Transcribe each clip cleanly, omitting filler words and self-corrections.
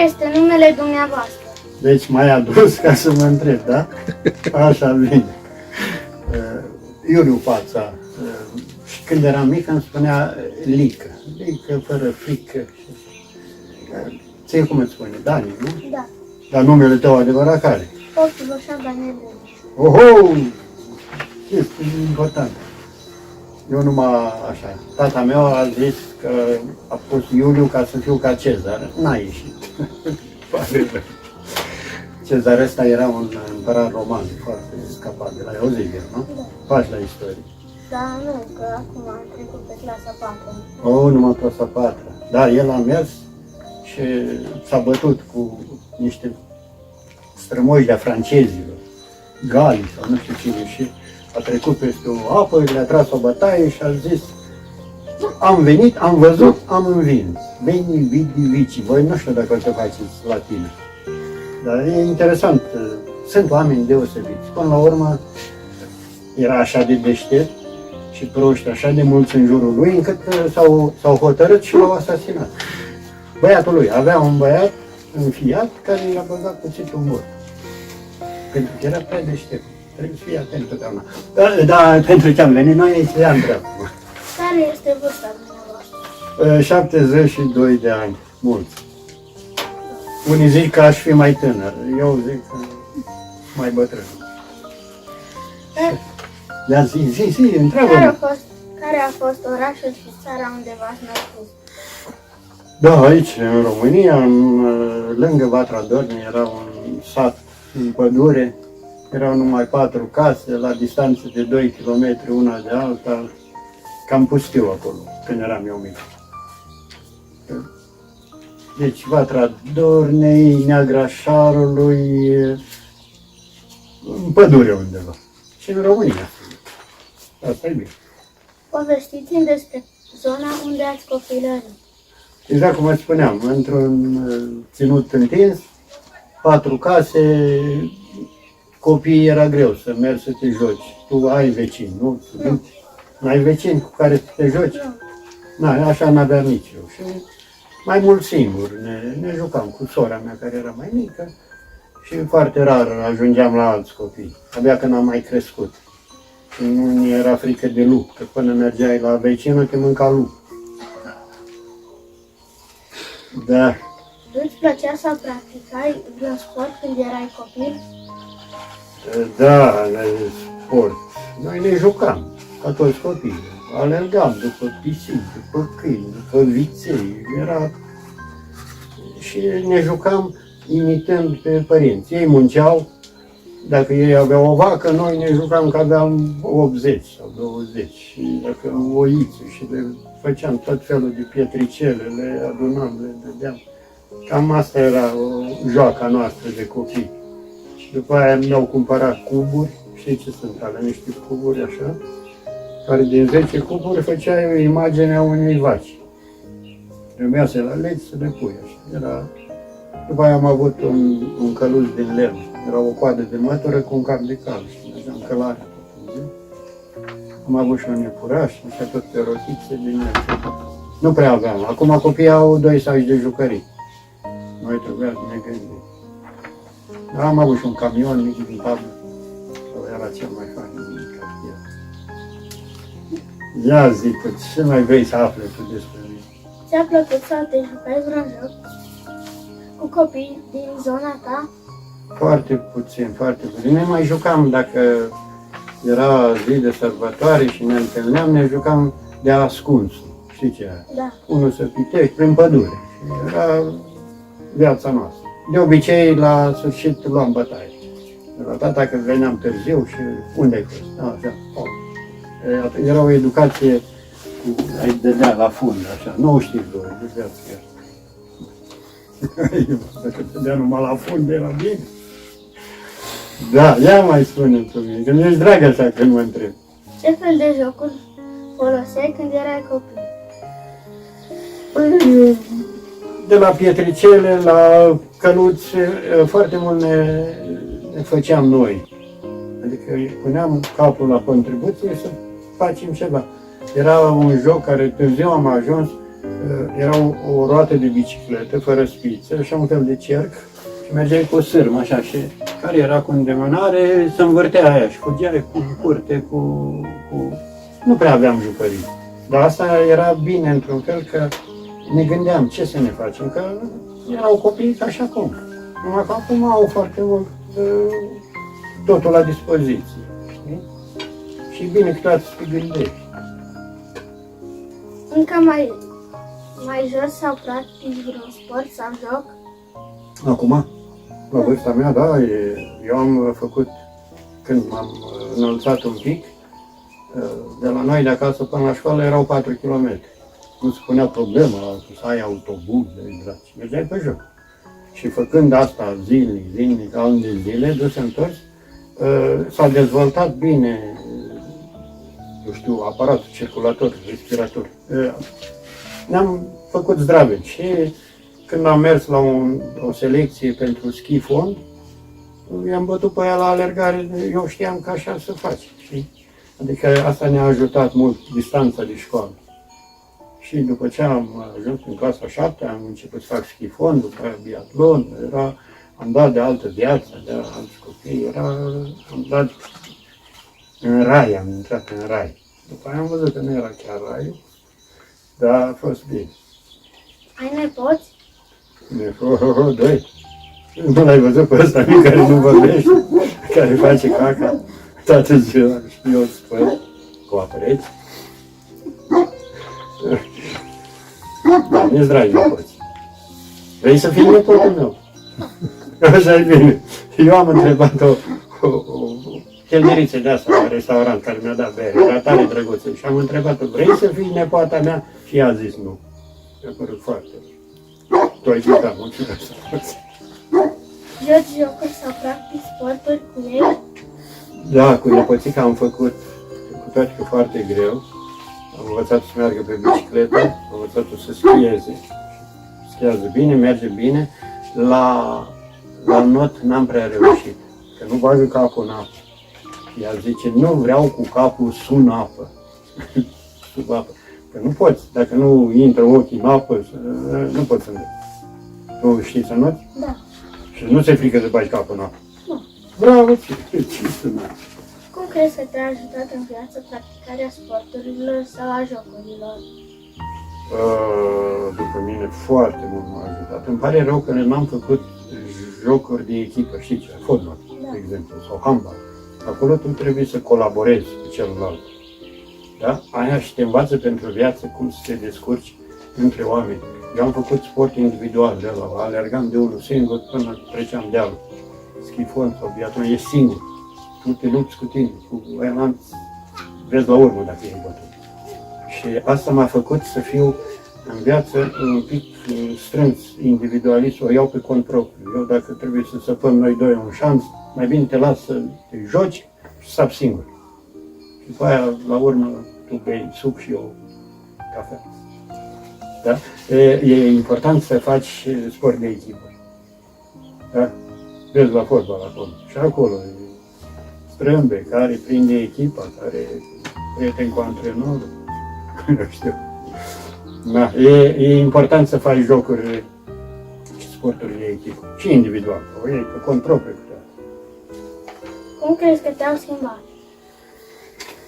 este numele dumneavoastră? Deci m-ai adus ca să mă întreb, da? Așa bine. Iuliu Fața. Și când eram mic îmi spunea Lică. Lică, fără frică. Ție cum îți spune? Dani, nu? Da. Dar numele tău adevărat care? Poptivoșa Daniel Lăniș. Oho! Este important. Eu numai așa. Tata meu a zis că a pus Iuliu ca să fiu ca Cezar. N-a ieșit. Cezar ăsta era un împărat roman foarte capabil. Ai auzit el, nu? Da. Faci la istorie. Da, nu, că acum am trecut pe clasa 4. Oh, numai clasa 4. Da, el a mers și s-a bătut cu niște strămoși de-a francezilor, gali sau nu știu cine, și a trecut peste o apă, le-a tras o bătaie și a zis: am venit, am văzut, am învins. Veni, vidi, vici. Voi nu știu dacă o să faceți latină. Dar e interesant, sunt oameni deosebiți. Până la urmă, era așa de deștept și proști așa de mulți în jurul lui, încât s-au hotărât și l-au asasinat. Băiatul lui avea un băiat înfiat care i-a băgat cuțitul în bot. Pentru că era prea deștept. Trebuie să fii atent totdeauna. Da, pentru ce am venit noi, să am treabă. Care este vârsta dumneavoastră? 72 de ani, mulți. Unii zic că aș fi mai tânăr, eu zic că mai bătrân. Dar zi, întreabă-mă. Care a fost orașul și țara unde v-ați născut? Da, aici, în România, lângă Vatra Dornei, era un sat în pădure, erau numai 4 case, la distanță de 2 km una de alta, cam pustiu acolo, când eram eu mic. Deci Vatra Dornei, Neagra Șarului, în pădure undeva. Și în România. Asta e bine. Povestiți-mi despre zona unde ați copilărit. Exact cum îți spuneam, într-un ținut întins, 4 case, copiii era greu să mergi să te joci. Tu ai vecini, nu? Nu ai vecini cu care să te joci? Na, așa n-aveam nici eu. Și mai mult singur ne jucam cu sora mea care era mai mică și foarte rar ajungeam la alți copii, abia când am mai crescut. Și nu era frică de lup, că până mergeai la vecinul te mânca lup. Da. Nu-ți plăcea să practicai vreun sport când erai copil? Da, sport. Noi ne jucam, ca toți copiii. Alergam după pisici, după câini, după viței. Era... Și ne jucam imitând pe părinți. Ei munceau, dacă ei aveau o vacă, noi ne jucam că aveam 80 sau 20. Și dacă oițe și le făceam tot felul de pietricele, le adunam, le dădeam. Cam asta era o joaca noastră de copii. Și după aia mi-au cumpărat cuburi, știi ce sunt alea, niște cuburi așa, care din 10 cuburi făceai o imagine a unei vaci. Trebuia să le alegi, să le pui așa. Era... După aia am avut un căluț din lemn. Era o coadă de mătură cu un cap de cal și mergeam călarea tot zi. Am avut și un iepuraș, așa tot pe rotițe din el. Nu prea aveam. Acum copiii au 2 saci de jucării. Noi trebuia să ne gândim. Dar am avut și un camion mic din tablă. Era cel mai fain din cartier. Ia zi tu, ce mai vrei să afle tu despre mine? Ți-a plăcut să te jucai vreun joc cu copii din zona ta? Foarte puțin, foarte puțin. Ne mai jucam dacă era zi de sărbătoare și ne întâlneam, ne jucam de ascuns. Știi ce era? Da. Unul să pitești prin pădure. Era viața noastră. De obicei, la sfârșit, luam bătaie. La tata că veneam târziu și unde ai fost? Așa. Era o educație, ai dădea la fund, așa. Nu știți voi, de viață chiar. Dacă te dea numai la fund, era bine. Da, ia mai spune-mi tu mie, că nu ești drag așa când mă întreb. Ce fel de jocuri foloseai când erai copil? Păi, de la pietricele, la căluți, foarte mult ne făceam noi. Adică îi puneam capul la contribuție să facem ceva. Era un joc care târziu am ajuns, Era o roată de bicicletă fără spiță și un fel de cerc și mergeai cu o sârmă așa și care era cu îndemânare, se învârtea aia și fugeai cu curte, cu... Nu prea aveam jucării. Dar asta era bine într-un fel că ne gândeam ce să ne facem, că erau copii ca și acum. Numai că acum au foarte mult totul la dispoziție. Știi? Și e bine câteodată să te gândești. Încă mai jos sau practici vreun sport sau joc? Acum, la vârsta mea, da, eu am făcut, când m-am înălțat un pic, de la noi de acasă până la școală erau 4 km. Nu se punea problema să ai autobuz, draci. Mergeai pe joc. Și făcând asta zilnic, ani de zile, dus întors, s-a dezvoltat bine, eu știu, aparatul circulator, respirator. Ne-am făcut zdraveni și când am mers la o selecție pentru ski fond, i-am bătut pe ea la alergare, eu știam că așa să faci. Știi? Adică asta ne-a ajutat mult, distanța de școală. Și după ce am ajuns în clasa 7, am început să fac ski fond, după aia biatlon, am dat de altă viață, de alți copii, am dat în rai, am intrat în rai. După aia am văzut că nu era chiar rai, dar a fost bine. Ai nepoți? Doi. Nu l-ai văzut pe ăsta mic care nu vorbește, care face caca toată ziua și eu spăl cu apă rece. Da, mi-e dragi nepoți. Vrei să fii nepotul meu? Așa e bine. Eu am întrebat o chelneriță de asta la restaurant care mi-a dat bere, era tare drăguță. Și am întrebat-o, vrei să fii nepoata mea? Și ea a zis nu. Mi-a părut foarte. Tu ai jucat, mulțumesc. Joci jocuri sau practici sporturi cu ei? Da, cu nepoțica am făcut, cu toate că foarte greu. Am învățat să meargă pe bicicletă, am învățat-o să schieze. Schiază bine, merge bine. La not n-am prea reușit, că nu bagă capul în apă. Ea zice, nu vreau cu capul sub apă. Sub apă. Că nu poți, dacă nu intră ochii în apă, nu poți să înveți. Tu știi să noți? Da. Și nu se frică să bagi capul în apă. Nu. Bravo, ce să noți. Cum crezi că te-a ajutat în viață practicarea sporturilor sau a jocurilor? După mine, foarte mult m-a ajutat. Îmi pare rău că n-am făcut jocuri de echipă, știi ce? Fotbal, Da. de exemplu, sau handbal. Acolo tu trebuie să colaborezi cu celălalt. Da? Aia și te învață pentru viață cum să te descurci între oameni. Eu am făcut sport individual de la alergam de unul singur până treceam dealul. Schifon sau biatlon, e singur. Tu te lupți cu tine, cu ăia, vezi la urmă dacă e bătut. Și asta m-a făcut să fiu în viață un pic strâns, individualist, o iau pe cont propriu. Eu dacă trebuie să săpăm noi doi un șanț, mai bine te las să te joci și să sap singur. Și după aia, la urmă, tu bei suc și eu cafea. Da? E important să faci sport de echipă. Da? Vezi la fotbal acolo. Și acolo e strâmbe, care prinde echipa, care e prieten cu antrenorul. Nu știu. Da. E important să faci jocuri și sporturi de echipă. Și individual. O iei pe cont propriu. Cum crezi că te-au schimbat?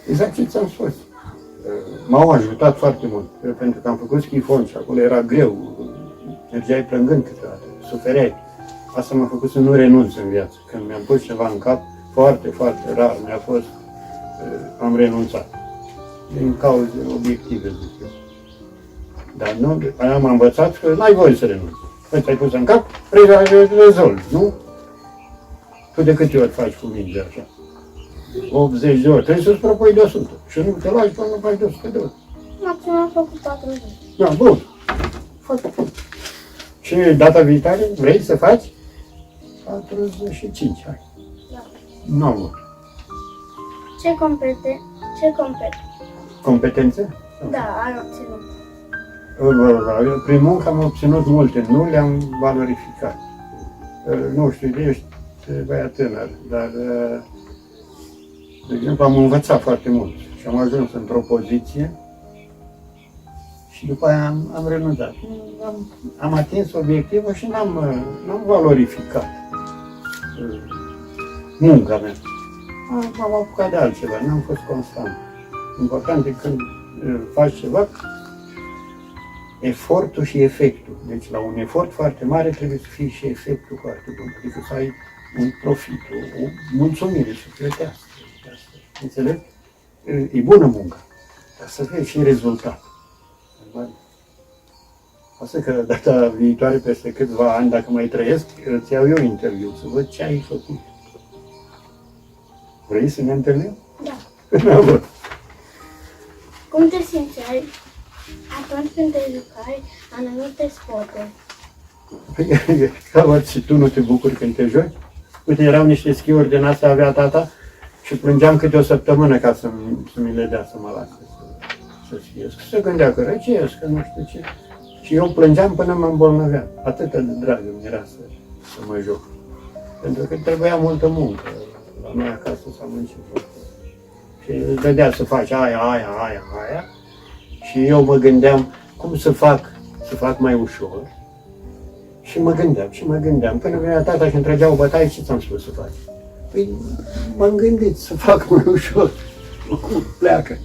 Exact ce ți-am spus. M-au ajutat foarte mult, pentru că am făcut ski fond și acolo era greu, mergeai plângând câteodată, sufereai. Asta m-a făcut să nu renunț în viață. Când mi-am pus ceva în cap, foarte, foarte rar mi-a fost, am renunțat. Din cauze obiective, zic eu. Dar nu, aia m-am învățat că n-ai voie să renunți. Păi ți-ai pus în cap, rezolvi, nu? Tu de câte ori faci cu mingea așa? 80 de ori, trebuie să-ți propui de 100. Și nu te lași până nu faci de 100 de ori. Maxim am făcut 40. Da, bun. Și data viitoare vrei să faci? 45 ani. Da. Nu am vrut. Competențe? Da, ai obținut. Prin muncă am obținut multe, nu le-am valorificat. Nu știu, ești băiat tânăr, dar de exemplu am învățat foarte mult și am ajuns într-o poziție Și după aia am renunțat. Am atins obiectivul și n-am valorificat munca mea. M-am apucat de altceva, n-am fost constant. Important e când faci ceva, efortul și efectul. Deci la un efort foarte mare trebuie să fie și efectul foarte bun. Adică să ai un profit, o mulțumire sufletească. Înțeleg? E bună munca, dar să vezi și rezultat. Asta că data viitoare, peste câțiva ani, dacă mai trăiesc, îți iau eu interviu, să văd ce ai făcut. Vrei să ne întâlnim? Da. Cum te simțeai atunci când te jucai anumite sporturi? Ca văd și tu nu te bucuri când te joci? Uite, erau niște schiuri din astea, avea tata, și plângeam câte o săptămână ca să mi le dea să mă lase să schiesc. Se gândea că răcesc, că nu știu ce. Și eu plângeam până mă îmbolnăveam. Atât de drag îmi era să mă joc. Pentru că trebuia multă muncă. La noi acasă s-a muncit foarte. Și îți dădea să faci aia. Și eu mă gândeam cum să fac mai ușor. Și mă gândeam. Până venea tata și îmi trăgea o bătaie, ce ți-am spus să faci? Păi m-am gândit să fac mai ușor. Pleacă.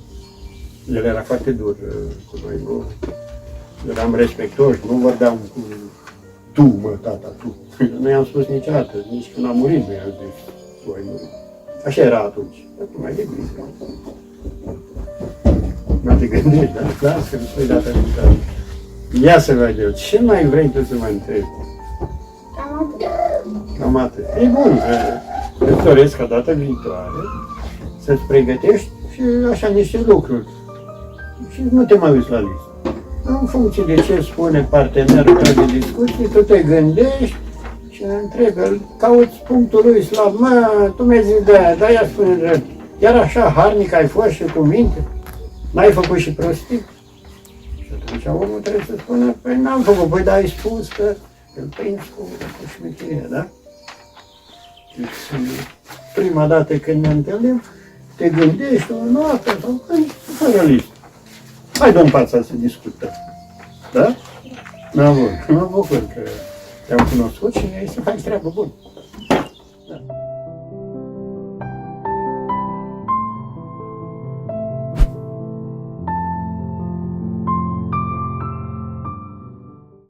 El era foarte dur cu noi, nu? Eram respectoși, nu vorbeam cu tu, mă, tata, tu. Nu i-am spus niciodată, nici când am murit nu i-am zis, tu ai murit. Așa era atunci. Acum e bine. Nu te gândești, da? Lasă că nu spui data viitoare. Ia să văd eu, ce mai vrei tu să mă întrebi? Cam atât. E bun, îți doresc ca data viitoare să-ți pregătești și așa niște lucruri. Și nu te mai uiți la listă. În funcție de ce spune partenerul tău de discuție, tu te gândești și îl întrebi, îl cauți punctul lui slab. Mă, tu mi-ai zis de aia, dar ea spune drept. Chiar așa harnic ai fost și cu minte? N-ai făcut și prostii? Și atunci omul trebuie să spună, păi n-am făcut, păi dar ai spus că îl prins cu șmecheria, da? Deci, prima dată când ne întâlnim, te gândești o noapte sau când, fără listă. Hai dăm fața să discutăm. Da? Da, bun. Mă bucur că te-am cunoscut și ai să faci treabă bună.